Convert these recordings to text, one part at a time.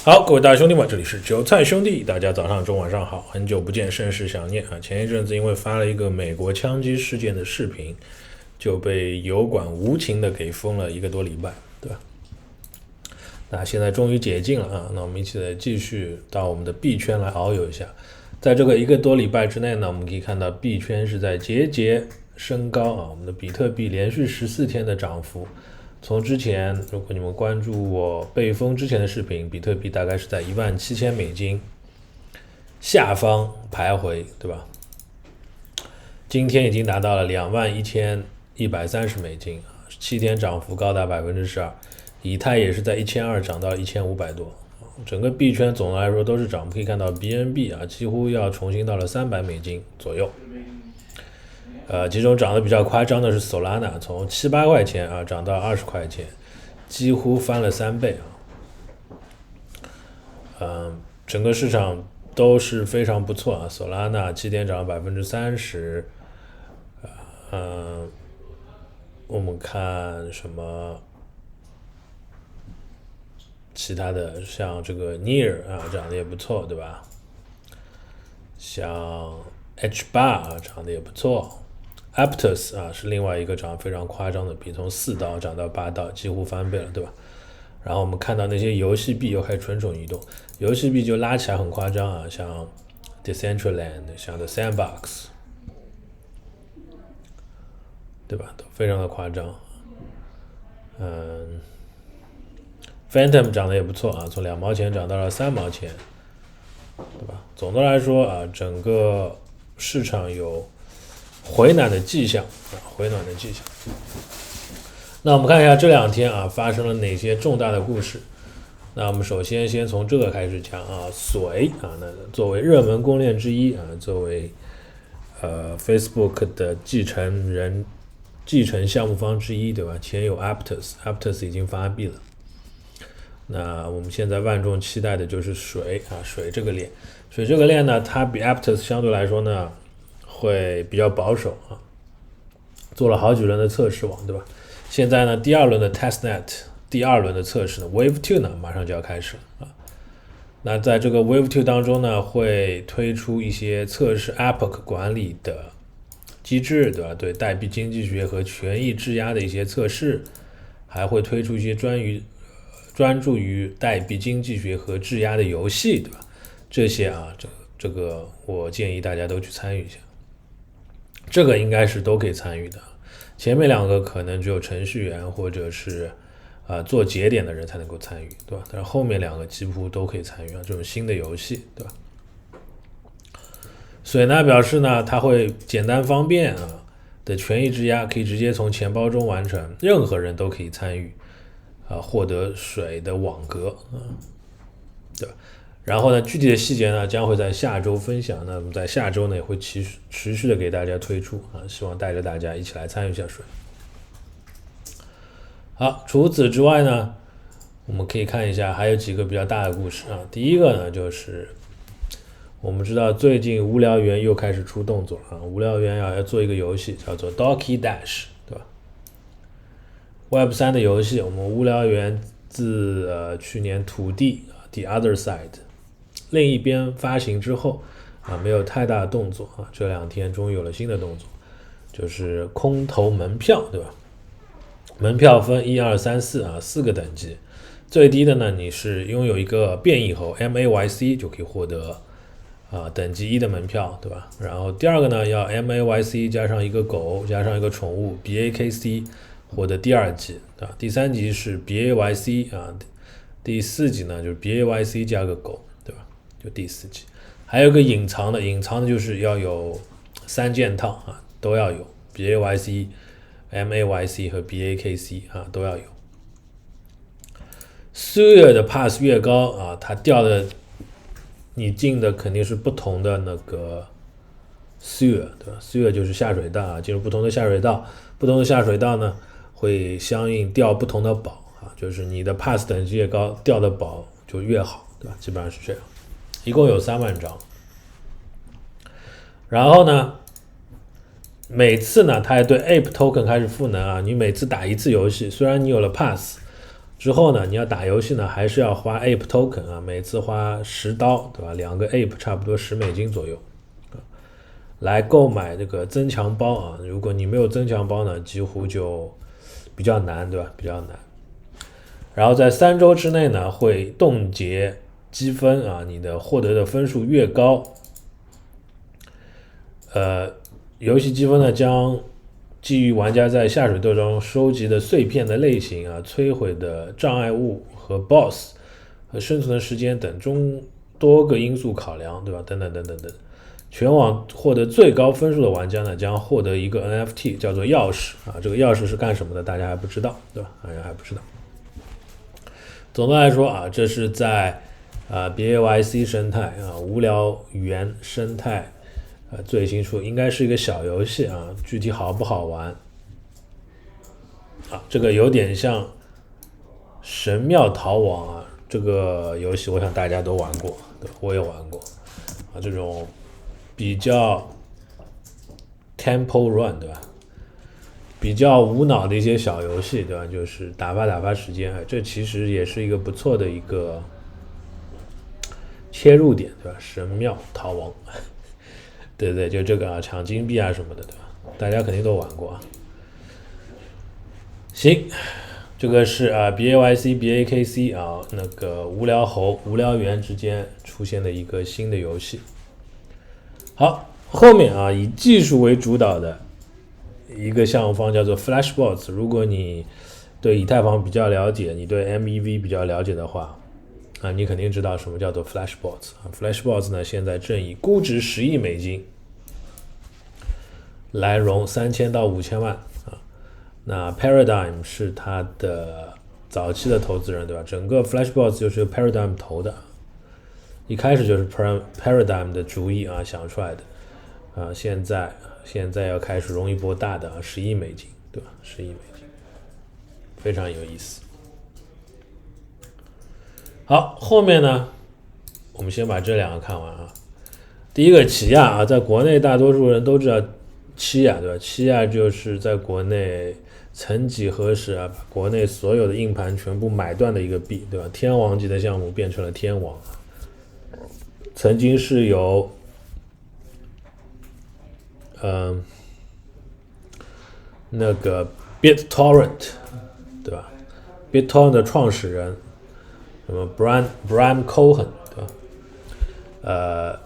好，各位大兄弟们，这里是韭菜兄弟，大家早上、中午、晚上好，很久不见，甚是想念啊！前一阵子因为发了一个美国枪击事件的视频，就被油管无情的给封了1个多礼拜，对吧？那现在终于解禁了啊！那我们一起来继续到我们的币圈来遨游一下。在这个1个多礼拜之内呢，我们可以看到币圈是在节节升高啊！我们的比特币连续14天的涨幅。从之前，如果你们关注我被封之前的视频，比特币大概是在$17,000下方徘徊，对吧？今天已经达到了$21,130，7天涨幅高达12%，以太也是在1200涨到1500多，整个币圈总的来说都是涨。我们可以看到 BNB 几乎要重新到了$300左右。其中涨得比较夸张的是 Solana， 从7、8块钱涨到20块钱，几乎翻了3倍整个市场都是非常不错Solana 7天涨30%，我们看什么其他的，像这个 Near 涨得也不错，对吧？像 H8 涨得也不错。Aptos 是另外一个涨得非常夸张的币，从$4涨到$8，几乎翻倍了，对吧？然后我们看到那些游戏币又开始蠢蠢欲动，游戏币就拉起来很夸张像 Decentraland， 像 The Sandbox， 对吧？都非常的夸张。Phantom 涨得也不错从2毛钱涨到了3毛钱，对吧？总的来说整个市场有回暖的迹象那我们看一下这2天发生了哪些重大的故事。那我们首先从这个开始讲水那作为热门公链之一作为Facebook 的继承项目方之一，对吧？前有 Aptos 已经发币了。那我们现在万众期待的就是水这个链呢，它比 Aptos 相对来说呢会比较保守做了好几轮的测试网，对吧？现在呢，第2轮的 Testnet， 第2轮的测试呢 Wave 2 呢马上就要开始了那在这个 Wave 2 当中呢，会推出一些测试 APOC 管理的机制，对吧？对代币经济学和权益质押的一些测试，还会推出一些专注于代币经济学和质押的游戏，对吧？这些这个我建议大家都去参与一下。这个应该是都可以参与的，前面2个可能只有程序员或者是做节点的人才能够参与，对吧？但是后面2个几乎都可以参与这种新的游戏，对吧？水呢表示呢，它会简单方便的权益质押可以直接从钱包中完成，任何人都可以参与获得水的网格对吧？然后呢，具体的细节呢将会在下周分享。那我们在下周呢也会持续的给大家推出希望带着大家一起来参与一下水。好，除此之外呢，我们可以看一下还有几个比较大的故事第一个呢就是我们知道最近无聊猿又开始出动作无聊猿要做一个游戏叫做 Doki Dash， 对吧？ Web3 的游戏，我们无聊猿自去年土地The Other Side另一边发行之后没有太大的动作这2天终于有了新的动作，就是空投门票，对吧？门票分1、2、3、4个等级，最低的呢，你是拥有一个变异猴 MAYC 就可以获得等级1的门票，对吧？然后第2个呢，要 MAYC 加上一个狗加上一个宠物 BAKC 获得第2级，对吧？第3级是 BAYC 第4级呢就是 BAYC 加个狗，对吧？就第4级。还有个隐藏的就是要有3件套都要有 BAYC、MAYC 和 BAKC 都要有。Suya 的 pass 越高它掉的你进的肯定是不同的那个 Suya， 对吧？ Suya 就是下水道进入不同的下水道，不同的下水道呢会相应掉不同的宝就是你的 pass 等级越高，掉的宝就越好，对吧？基本上是这样。一共有3万张。然后呢，每次呢它也对 Ape Token 开始赋能你每次打1次游戏，虽然你有了 pass，之后呢，你要打游戏呢，还是要花 Ape Token 啊，每次花$10，对吧？2个 Ape 差不多$10左右，来购买这个增强包啊。如果你没有增强包呢，几乎就比较难，对吧？比较难。然后在3周之内呢，会冻结积分啊，你的获得的分数越高，游戏积分呢将基于玩家在下水道中收集的碎片的类型啊、摧毁的障碍物和 BOSS 和生存的时间等中多个因素考量，对吧？等等等等等。全网获得最高分数的玩家呢，将获得一个 NFT， 叫做钥匙啊。这个钥匙是干什么的？大家还不知道，对吧？大家还不知道。总的来说啊，这是在BAYC 生态啊无聊语言生态最新出，应该是一个小游戏啊，具体好不好玩啊？这个有点像神庙逃亡啊，这个游戏我想大家都玩过，对，我也玩过啊，这种比较 Temple Run， 对吧？比较无脑的一些小游戏，对吧？就是打发时间，这其实也是一个不错的一个切入点，对吧？神庙逃亡，对对，就这个啊，抢金币啊什么的，对吧？大家肯定都玩过啊。行，这个是BAYC、BAKC 啊，那个无聊猴、无聊猿之间出现的一个新的游戏。好，后面啊，以技术为主导的一个项目方叫做 Flashbots。如果你对以太坊比较了解，你对 MEV 比较了解的话，啊，你肯定知道什么叫做 Flashbots 啊。Flashbots 呢，现在正以估值$10亿来融3000到5000万啊。那 Paradigm 是他的早期的投资人，对吧？整个 Flashbots 就是 Paradigm 投的，一开始就是 Paradigm 的主意啊想出来的啊。现在要开始融一波大的啊，$10亿，对吧？$10亿，非常有意思。好，后面呢，我们先把这2个看完啊。第一个起亚啊，在国内大多数人都知道起亚，对吧？起亚就是在国内曾几何时啊，把国内所有的硬盘全部买断的一个币，对吧？天王级的项目变成了天王，曾经是由那个 BitTorrent， 对吧？ BitTorrent 的创始人什么 Brian Cohen， 对吧？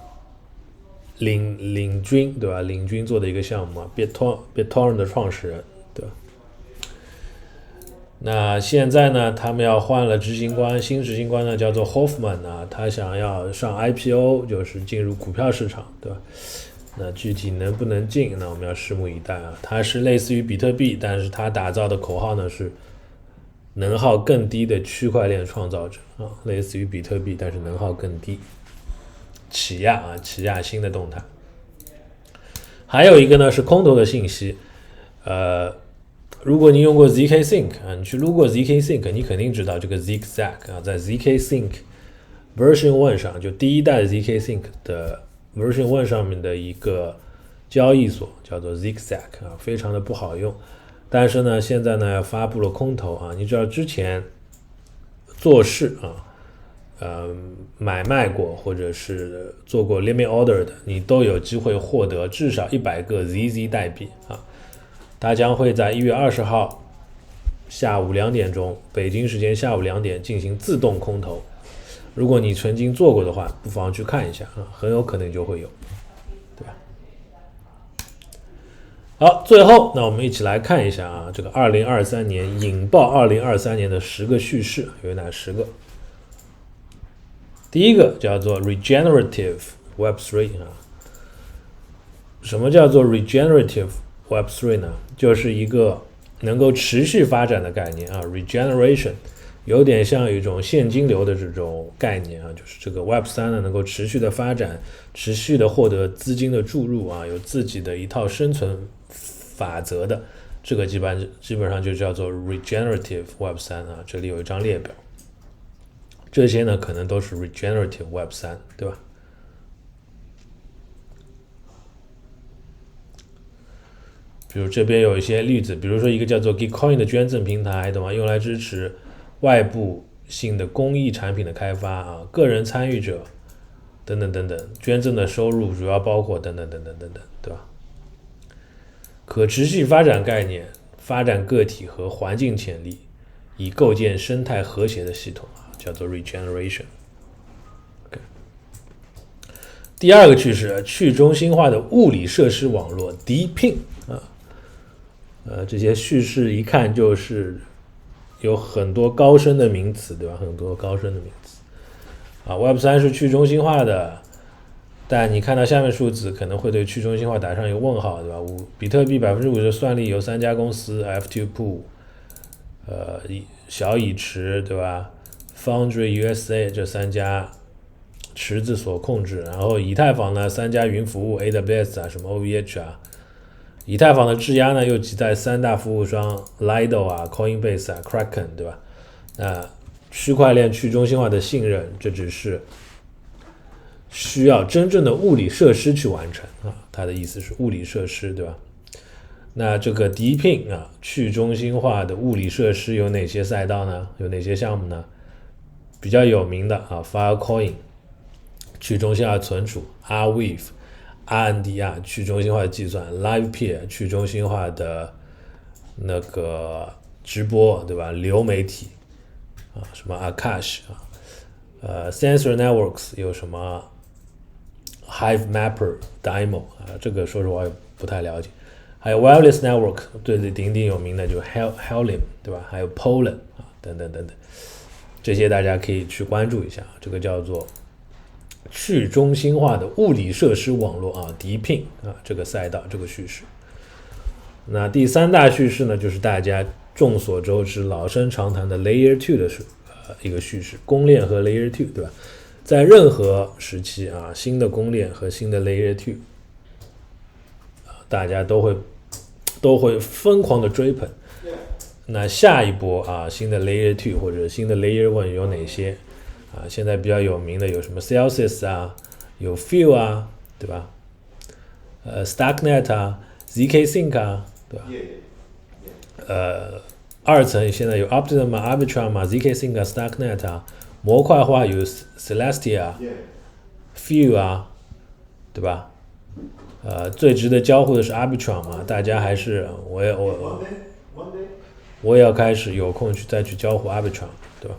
领军，对吧？领军做的一个项目啊 ，BitTorrent 的创始人，对吧？那现在呢，他们要换了执行官，新执行官呢叫做 Hoffman 啊，他想要上 IPO， 就是进入股票市场，对吧？那具体能不能进，那我们要拭目以待啊。它是类似于比特币，但是它打造的口号呢是能耗更低的区块链创造者啊，类似于比特币，但是能耗更低。起亚新的动态。还有一个呢是空头的信息，如果你用过 zkSync 啊，你去撸过 zkSync， 你肯定知道这个 zigzag 啊，在 zkSync version 1上，就第一代的 zkSync 的 version 1上面的一个交易所叫做 zigzag 啊，非常的不好用。但是呢，现在呢发布了空头啊，你知道之前做事啊，买卖过或者是做过 limit order 的，你都有机会获得至少100个 ZZ 代币啊。它将会在1月20号下午2点钟，北京时间下午2点进行自动空投。如果你曾经做过的话，不妨去看一下啊，很有可能就会有，对吧？好，最后那我们一起来看一下啊，这个2023年引爆2023年的10个叙事有哪10个？第一个叫做 Regenerative Web3 啊。什么叫做 Regenerative Web3 呢？就是一个能够持续发展的概念啊 ，Regeneration 有点像一种现金流的这种概念啊，就是这个 Web3 呢能够持续的发展，持续的获得资金的注入啊，有自己的一套生存法则的，这个基本上就叫做 Regenerative Web3 啊。这里有一张列表，这些呢可能都是 Regenerative Web3， 对吧？比如这边有一些例子，比如说一个叫做 Gitcoin 的捐赠平台，对吧？用来支持外部性的公益产品的开发啊，个人参与者等等等等，捐赠的收入主要包括等等等等等等，对吧？可持续发展概念，发展个体和环境潜力，以构建生态和谐的系统啊，叫做 regeneration。Okay. 第二个趋势，去中心化的物理设施网络 DePIN 啊，这些叙事一看就是有很多高深的名词，对吧？很多高深的名词啊。Web3 是去中心化的，但你看到下面数字可能会对去中心化打上一个问号，对吧？比特币50%的算力由3家公司 F2 Pool， 小蚁池，对吧 ？Foundry USA 这3家池子所控制，然后以太坊呢3家云服务 AWS 啊，什么 OVH 啊。以太坊的质押呢，又集在3大服务商 Lido 啊、Coinbase 啊、Kraken， 对吧？那区块链去中心化的信任，这只是需要真正的物理设施去完成啊。他的意思是物理设施，对吧？那这个 DePIN 啊，去中心化的物理设施有哪些赛道呢？有哪些项目呢？比较有名的啊 ，Filecoin 去中心化存储 ，Arweave。RND 去中心化的计算 ，LivePeer 去中心化的那个直播，对吧？流媒体啊，什么 Akash 啊，Sensor Networks 有什么 Hive Mapper、Dymo 啊，这个说实话不太了解。还有 Wireless Network 最鼎鼎有名的就是 Helium， 对吧？还有 Poland 啊，等等等等，这些大家可以去关注一下，这个叫做去中心化的物理设施网络啊 ，DePIN 啊，这个赛道，这个叙事。那第3大叙事呢，就是大家众所周知、老生常谈的 Layer 2的一个叙事，公链和 Layer 2，对吧？在任何时期啊，新的公链和新的 Layer 2，大家都会疯狂的追捧。那下一波啊，新的 Layer 2或者新的 Layer 1有哪些？现在比较有名的有什么 Celsius 啊，有 Fuel 啊，对吧？Starknet 啊 ，ZK Sync 啊，对吧？2层现在有 Optimum 啊 Arbitrum 啊 ，ZK Sync 啊 ，Starknet 啊，模块化有 Celestia 啊 ，Fuel 啊，对吧？最值得交互的是 Arbitrum 嘛，大家还是我也要开始有空再去交互 Arbitrum， 对吧？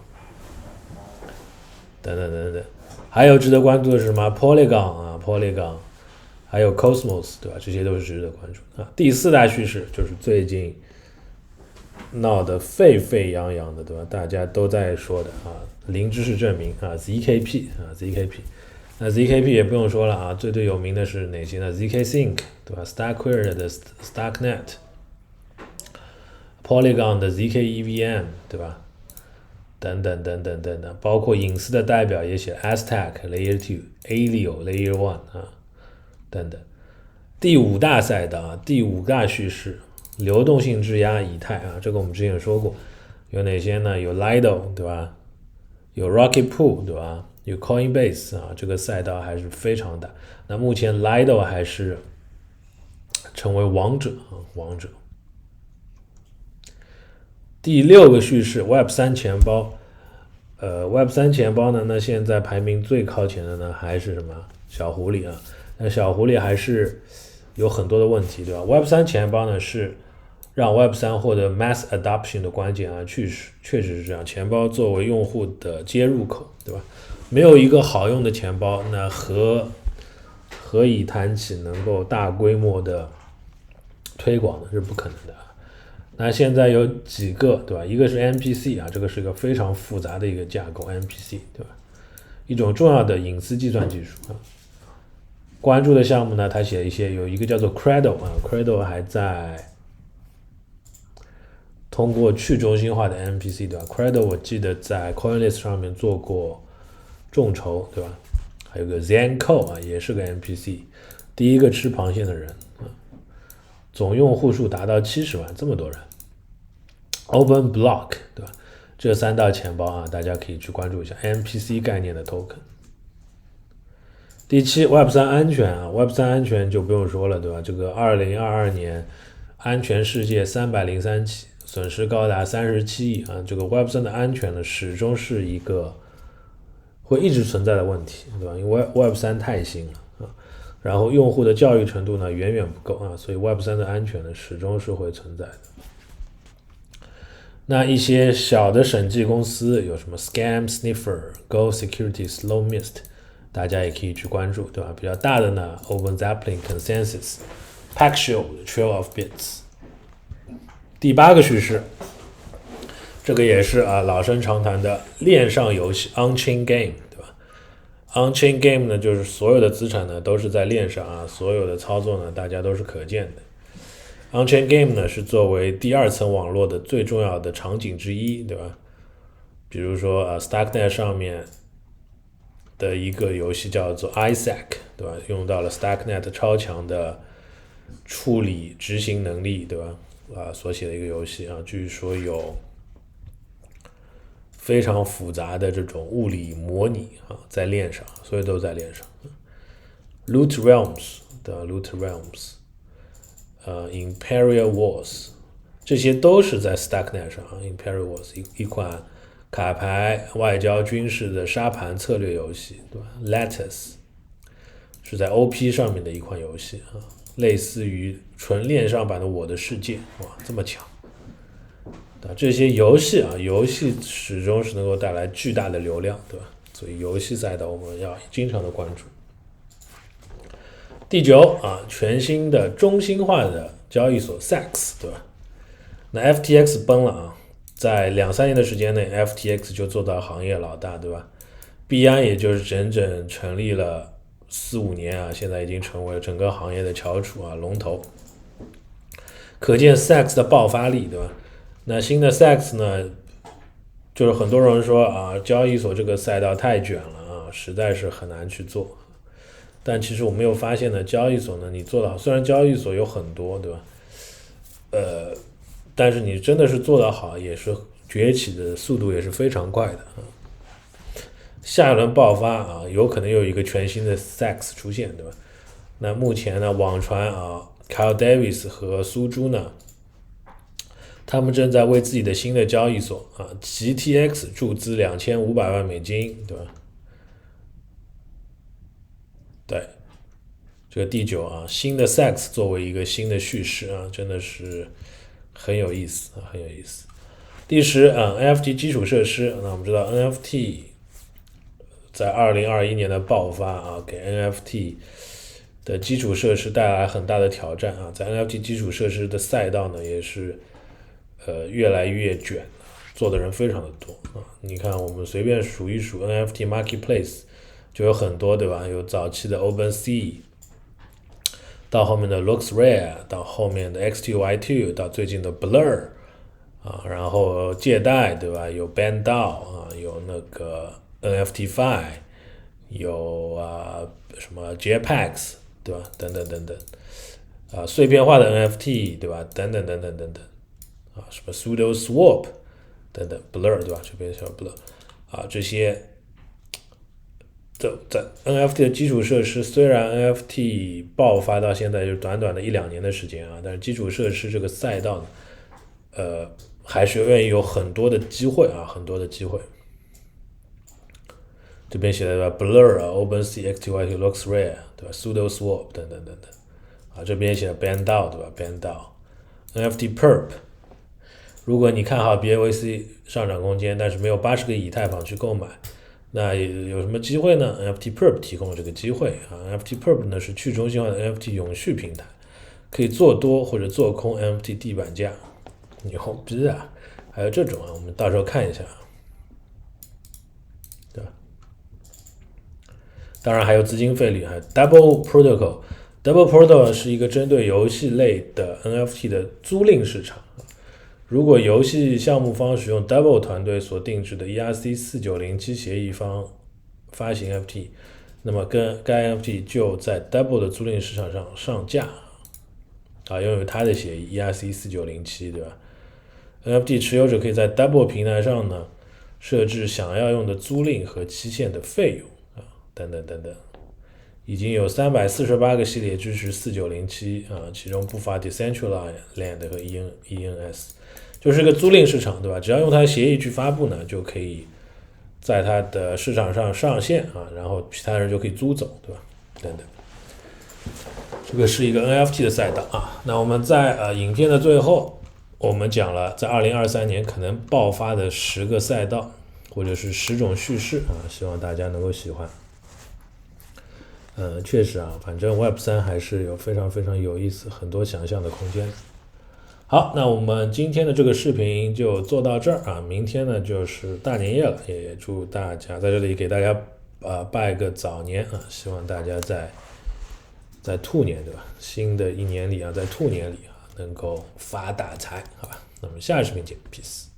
等等等等，还有值得关注的是什么 ？Polygon 啊 ，Polygon， 还有 Cosmos， 对吧？这些都是值得关注啊。第4大叙事就是最近闹得沸沸扬扬的，对吧？大家都在说的啊，零知识证明啊 ，ZKP 啊 ，ZKP， 那 ZKP 也不用说了啊，最有名的是哪些呢 ？ZK Sync， 对吧 ？Starkware 的 Starknet，Polygon 的 ZK EVM， 对吧？等等等等等等，包括隐私的代表也写 Aztec Layer 2、Aleo Layer 1啊，等等。第5大赛道啊，第5大叙事，流动性质押以太啊，这个我们之前有说过，有哪些呢？有 Lido 对吧？有 Rocket Pool 对吧？有 Coinbase 啊，这个赛道还是非常大。那目前 Lido 还是成为王者啊，王者。第6个叙事 Web3 钱包，Web3 钱包呢，那现在排名最靠前的呢还是什么小狐狸啊？那小狐狸还是有很多的问题，对吧 ？Web3 钱包呢是让 Web3 获得 mass adoption 的关键啊，确实是这样。钱包作为用户的接入口，对吧？没有一个好用的钱包，那何以谈起能够大规模的推广呢？是不可能的。那现在有几个，对吧？一个是 MPC 啊，这个是一个非常复杂的一个架构 ，MPC， 对吧？一种重要的隐私计算技术啊。关注的项目呢，他写一些，有一个叫做 Cradle 啊 ，Cradle 还在通过去中心化的 MPC， 对吧 ？Cradle 我记得在 CoinList 上面做过众筹，对吧？还有个 Zenco 啊，也是个 MPC， 第一个吃螃蟹的人啊。总用户数达到70万，这么多人。OpenBlock 对吧？这3道钱包啊，大家可以去关注一下 MPC 概念的 token。第7 Web3 安全啊 ，Web3 安全就不用说了，对吧？这个2022年安全事件303起，损失高达37亿啊。这个 Web3 的安全呢，始终是一个会一直存在的问题，对吧？因为 Web3 太新了啊，然后用户的教育程度呢远远不够啊，所以 Web3 的安全呢始终是会存在的。那一些小的审计公司有什么 Scam Sniffer、Go Security、Slow Mist， 大家也可以去关注，对吧？比较大的呢 ，Open Zeppelin、Consensus、Paxful、Trail of Bits。第8个叙事，这个也是老生常谈的链上游戏 On-Chain Game， 对吧 ？On-Chain Game 呢，就是所有的资产呢都是在链上啊，所有的操作呢大家都是可见的。On-Chain Game 呢是作为第2层网络的最重要的场景之一，对吧？比如说Starknet 上面的一个游戏叫做 Isaac， 对吧？用到了 Starknet 超强的处理执行能力，对吧？所写的一个游戏啊，据说有非常复杂的这种物理模拟啊，在链上，所以都在链上。Loot Realms 的 Loot Realms。Imperial Wars， 这些都是在 Starknet 上啊。Imperial Wars 一款卡牌外交军事的沙盘策略游戏，对吧 ？Lattice 是在 OP 上面的一款游戏啊，类似于纯链上版的《我的世界》，哇，这么强！这些游戏始终是能够带来巨大的流量，对吧？所以游戏赛道我们要经常的关注。第9全新的中心化的交易所 SAX， 对吧？那 FTX 崩了啊，在2-3年的时间内 ，FTX 就做到行业老大，对吧？币安也就是整整成立了4-5年啊，现在已经成为了整个行业的翘楚啊，龙头。可见 SAX 的爆发力，对吧？那新的 SAX 呢，就是很多人说交易所这个赛道太卷了啊，实在是很难去做。但其实我没有发现呢，交易所呢，你做得好，虽然交易所有很多，对吧？但是你真的是做得好，也是崛起的速度也是非常快的啊。下一轮爆发有可能有一个全新的 SAX 出现，对吧？那目前呢，网传Kyle Davis 和苏朱呢，他们正在为自己的新的交易所GTX 注资$2500万，对吧？对，这个第9新的 SAX 作为一个新的叙事真的是很有意思很有意思。第10NFT 基础设施，那我们知道 NFT 在2021年的爆发给 NFT 的基础设施带来很大的挑战在 NFT 基础设施的赛道呢，也是越来越卷，做的人非常的多你看，我们随便数一数 NFT Marketplace 就有很多，对吧？有早期的 OpenSea， 到后面的 LooksRare， 到后面的 X2Y2， 到最近的 Blur然后借贷，对吧？有 BandDAO有那个 NFTFi， 有什么 Jetpacks， 对吧？等等等等碎片化的 NFT， 对吧？等等等等等等什么 Pseudo Swap 等等 Blur， 对吧？这边叫 Blur 这些在 NFT 的基础设施，虽然 NFT 爆发到现在就短短的1-2年的时间但是基础设施这个赛道呢，还是愿意有很多的机会很多的机会。这边写的 Blur OpenSea X2Y2 LooksRare， 对吧 ？Pseudo Swap 等等等等这边写的 BandDAO， 对吧 ？BandDAO NFT Perp， 如果你看好 BAYC 上涨空间，但是没有80个以太坊去购买，那有什么机会呢 ？NFT Perp 提供了这个机会NFT Perp 呢是去中心化的 NFT 永续平台，可以做多或者做空 NFT 地板价，牛逼还有这种我们到时候看一下对吧？当然还有资金费率，还有 Double Protocol。Double Protocol 是一个针对游戏类的 NFT 的租赁市场。如果游戏项目方使用 Double 团队所定制的 ERC-4007协议方发行 NFT， 那么该 NFT 就在 Double 的租赁市场上上架拥有它的协议 ERC-4007， 对吧？ NFT 持有者可以在 Double 平台上呢设置想要用的租赁和期限的费用等等等等。已经有348个系列支持4907其中不乏 Decentraland 和 ENS，就是个租赁市场，对吧？只要用它的协议去发布呢，就可以在它的市场上上线啊，然后其他人就可以租走，对吧？等等。这个是一个 NFT 的赛道啊。那我们在影片的最后，我们讲了在2023年可能爆发的10个赛道，或者是10种叙事啊，希望大家能够喜欢。确实啊，反正 Web3 还是有非常非常有意思，很多想象的空间。好，那我们今天的这个视频就做到这儿啊。明天呢就是大年夜了，也祝大家在这里给大家拜个早年啊，希望大家在兔年，对吧？新的一年里啊，在兔年里啊能够发大财，好吧？那么下个视频见，peace。